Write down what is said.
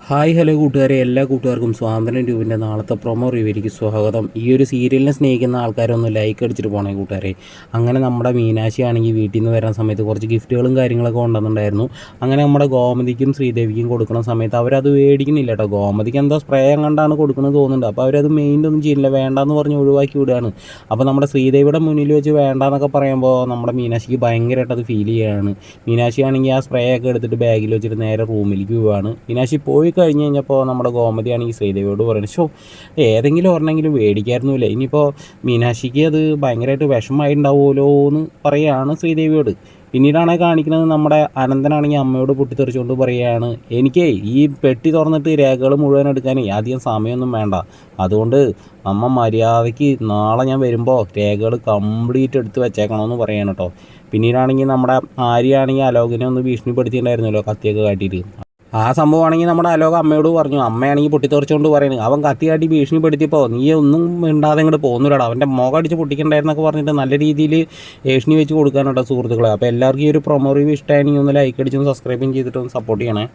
Hi hello കൂട്ടുകാരെ, എല്ലാ കൂട്ടുകാർക്കും സ്വാതന്ത്ര്യം ട്യൂബിൻ്റെ നാളത്തെ പ്രൊമോ റിവ്യൂവിലേക്ക് സ്വാഗതം. ഈ ഒരു സീരിയലിനെ സ്നേഹിക്കുന്ന ആൾക്കാരൊന്ന് ലൈക്ക് അടിച്ചിട്ട് പോകണേ കൂട്ടുകാരെ. അങ്ങനെ നമ്മുടെ മീനാക്ഷി ആണെങ്കിൽ വീട്ടിൽ നിന്ന് വരുന്ന സമയത്ത് കുറച്ച് ഗിഫ്റ്റുകളും കാര്യങ്ങളൊക്കെ കൊണ്ടുവന്നിട്ടുണ്ടായിരുന്നു. അങ്ങനെ നമ്മുടെ ഗോമതിക്കും ശ്രീദേവിക്കും കൊടുക്കുന്ന സമയത്ത് അവരത് മേടിക്കുന്നില്ല കേട്ടോ. ഗോമതിക്ക് എന്താ സ്പ്രേ കണ്ടാണ് കൊടുക്കുന്നത് തോന്നുന്നുണ്ട്. അപ്പോൾ അവരത് മെയിൻ്റൊന്നും ചെയ്യില്ല, വേണ്ടാന്ന് പറഞ്ഞ് ഒഴിവാക്കി വിടുകയാണ്. അപ്പോൾ നമ്മുടെ ശ്രീദേവിയുടെ മുന്നിൽ വെച്ച് വേണ്ടാന്നൊക്കെ പറയുമ്പോൾ നമ്മുടെ മീനാക്ഷിക്ക് ഭയങ്കരമായിട്ട് അത് ഫീൽ ചെയ്യുകയാണ്. മീനാക്ഷി ആണെങ്കിൽ ആ സ്പ്രേ ഒക്കെ എടുത്തിട്ട് ബാഗിൽ വെച്ചിട്ട് നേരെ റൂമിലേക്ക് പോവുകയാണ്. മീനാക്ഷി പോയി കഴിഞ്ഞ് കഴിഞ്ഞപ്പോൾ നമ്മുടെ ഗോമതിയാണെങ്കിൽ ശ്രീദേവിയോട് പറയുന്നത്, ഏതെങ്കിലും ഒരെണ്ണമെങ്കിലും മേടിക്കായിരുന്നില്ല, ഇനിയിപ്പോൾ മീനാക്ഷിക്ക് അത് ഭയങ്കരമായിട്ട് വിഷമമായിട്ടുണ്ടാവുമല്ലോ എന്ന് പറയുകയാണ് ശ്രീദേവിയോട്. പിന്നീടാണ് കാണിക്കുന്നത് നമ്മുടെ അനന്തനാണെങ്കിൽ അമ്മയോട് പൊട്ടിത്തെറിച്ചുകൊണ്ട് പറയുകയാണ്, എനിക്ക് ഈ പെട്ടി തുറന്നിട്ട് രേഖകൾ മുഴുവൻ എടുക്കാൻ അധികം സമയമൊന്നും വേണ്ട, അതുകൊണ്ട് അമ്മ മര്യാദയ്ക്ക് നാളെ ഞാൻ വരുമ്പോൾ രേഖകൾ കംപ്ലീറ്റ് എടുത്ത് വെച്ചേക്കണമെന്ന് പറയണം കേട്ടോ. പിന്നീടാണെങ്കിൽ നമ്മുടെ ആര്യാണെങ്കിൽ അലോകിനെ ഒന്ന് ഭീഷണിപ്പെടുത്തിയിട്ടുണ്ടായിരുന്നല്ലോ കത്തിയൊക്കെ കാട്ടിയിട്ട്. ആ സംഭവമാണെങ്കിൽ നമ്മുടെ അലോക അമ്മയോട് പറഞ്ഞു. അമ്മയാണെങ്കിൽ പൊട്ടിത്തെറിച്ചുകൊണ്ട് പറയുന്നത്, അവൻ കത്തി കാട്ടി ഭീഷണിപ്പെടുത്തിയപ്പോൾ നീ ഒന്നും മിണ്ടാതെ ഇങ്ങോട്ട് പോകുന്നില്ലടാ, അവൻ്റെ മുഖം അടിച്ച് പൊട്ടിക്കണ്ടായിരുന്നൊക്കെ പറഞ്ഞിട്ട് നല്ല രീതിയിൽ ഭീഷണി വെച്ച് കൊടുക്കാനുണ്ടോ സുഹൃത്തുക്കളെ. അപ്പോൾ എല്ലാവർക്കും ഈ ഒരു പ്രൊമോ റിവ്യൂ ഇഷ്ടമായിരുന്നെങ്കിൽ ഒന്ന് ലൈക്ക് അടിച്ചൊന്ന് സബ്സ്ക്രൈബും ചെയ്തിട്ടൊന്ന് സപ്പോർട്ട് ചെയ്യണേ.